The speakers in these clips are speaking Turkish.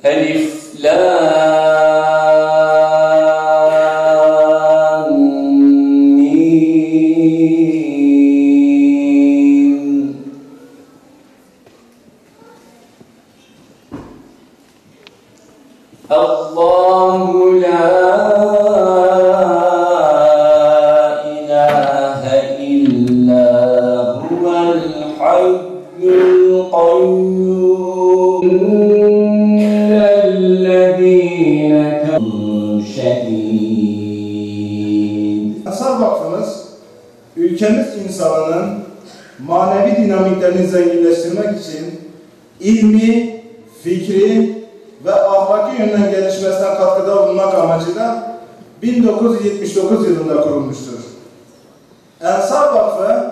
Elif Lam Mim. Allahu la ilahe illa huvel hayyul kayyum. Ensar Vakfımız, ülkemiz insanının manevi dinamiklerini zenginleştirmek için ilmi, fikri ve ahlaki yönden gelişmesine katkıda bulunmak amacıyla 1979 yılında kurulmuştur. Ensar Vakfı,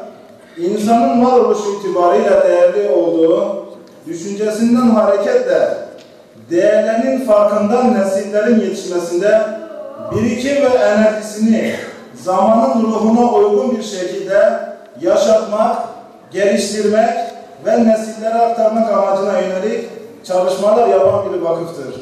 insanın varoluşu itibariyle değerli olduğu düşüncesinden hareketle değerlerinin farkından nesillerin yetişmesinde birikim ve enerjisini zamanın ruhuna uygun bir şekilde yaşatmak, geliştirmek ve nesillere aktarmak amacına yönelik çalışmalar yapan bir vakıftır.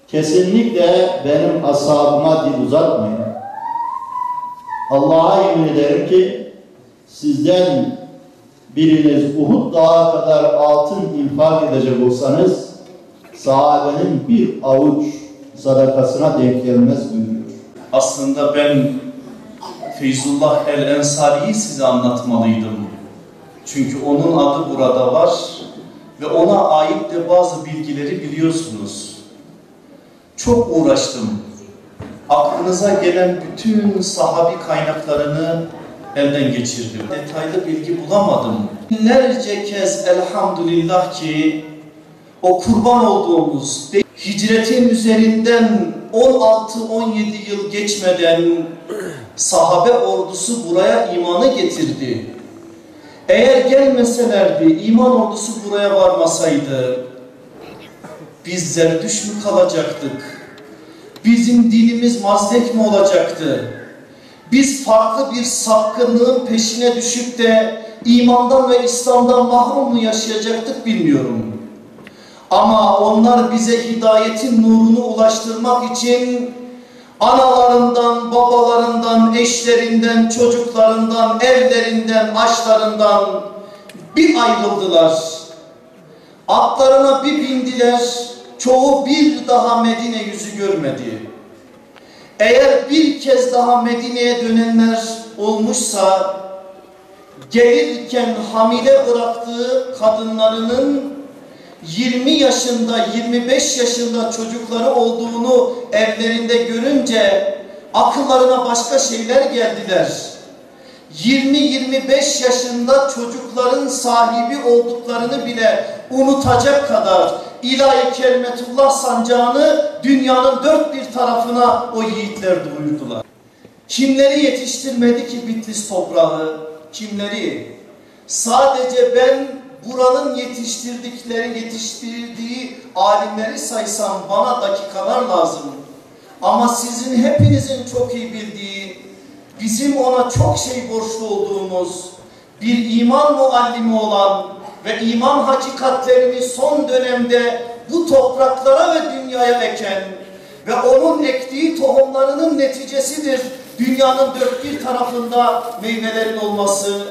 Kesinlikle benim ashabıma dil uzatmayın. Allah'a yemin ederim ki sizden biriniz Uhud dağı kadar altın infak edecek olsanız sahabenin bir avuç sadakasına denk gelmez buyuruyor. Aslında ben Feyzullah el-Ensari'yi size anlatmalıydım. Çünkü onun adı burada var ve ona ait de bazı bilgileri biliyorsunuz. Çok uğraştım. Aklınıza gelen bütün sahabi kaynaklarını elden geçirdim. Detaylı bilgi bulamadım. Binlerce kez elhamdülillah ki o kurban olduğumuz hicretin üzerinden 16-17 yıl geçmeden sahabe ordusu buraya imanı getirdi. Eğer gelmeselerdi, iman ordusu buraya varmasaydı biz zerdüş mü kalacaktık? Bizim dinimiz mazlek mi olacaktı? Biz farklı bir sapkınlığın peşine düşüp de imandan ve İslam'dan mahrum mu yaşayacaktık bilmiyorum. Ama onlar bize hidayetin nurunu ulaştırmak için analarından, babalarından, eşlerinden, çocuklarından, evlerinden, aşlarından bir ayrıldılar. Atlarına bir bindiler, çoğu bir daha Medine yüzü görmedi. Eğer bir kez daha Medine'ye dönenler olmuşsa, gelirken hamile bıraktığı kadınlarının 20 yaşında, 25 yaşında çocukları olduğunu evlerinde görünce akıllarına başka şeyler geldiler. 20-25 yaşında çocukların sahibi olduklarını bile unutacak kadar İlahi Kelimetullah sancağını dünyanın dört bir tarafına o yiğitler duyurdular. Kimleri yetiştirmedi ki Bitlis toprağı? Kimleri? Sadece ben buranın yetiştirdiği alimleri saysam bana dakikalar lazım. Ama sizin hepinizin çok iyi bildiği, bizim ona çok şey borçlu olduğumuz bir iman muallimi olan ve iman hakikatlerini son dönemde bu topraklara ve dünyaya eken ve onun ektiği tohumlarının neticesidir dünyanın dört bir tarafında meyvelerin olması.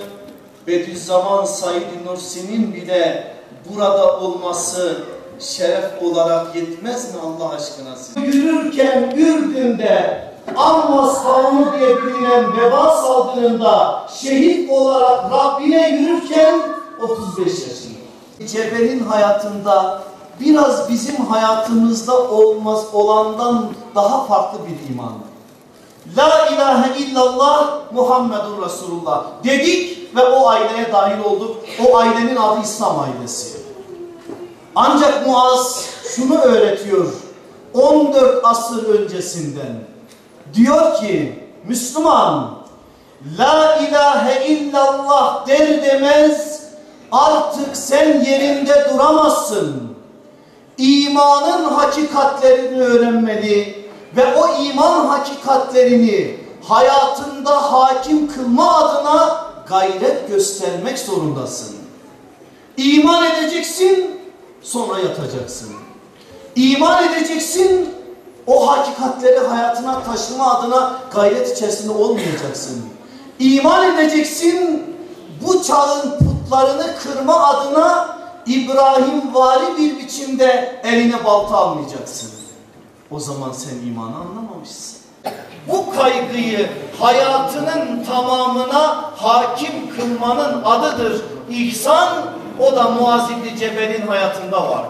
Bediüzzaman Said Nursi'nin bile burada olması şeref olarak yetmez mi Allah aşkına size? Yürürken Ürdün'de Ammas Kanunu diye bilinen veba salgınında şehit olarak Rabbine yürürken 35 yaşında. Cebel'in hayatında biraz bizim hayatımızda olandan daha farklı bir iman. La ilahe illallah Muhammedur Resulullah dedik ve o aileye dahil olduk. O ailenin adı İslam ailesi. Ancak Muaz şunu öğretiyor 14 asır öncesinden. Diyor ki Müslüman La ilahe illallah der demez artık sen yerinde duramazsın. İmanın hakikatlerini öğrenmeli ve o iman hakikatlerini hayatın hayatında hakim kılma adına gayret göstermek zorundasın. İman edeceksin, sonra yatacaksın. İman edeceksin, o hakikatleri hayatına taşıma adına gayret içerisinde olmayacaksın. İman edeceksin, bu çağın putlarını kırma adına İbrahimvari bir biçimde eline balta almayacaksın. O zaman sen imanı anlamamışsın. Bu kaygıyı hayatının tamamına hakim kılmanın adıdır İhsan. O da Muaz İbni Cebel'in hayatında var.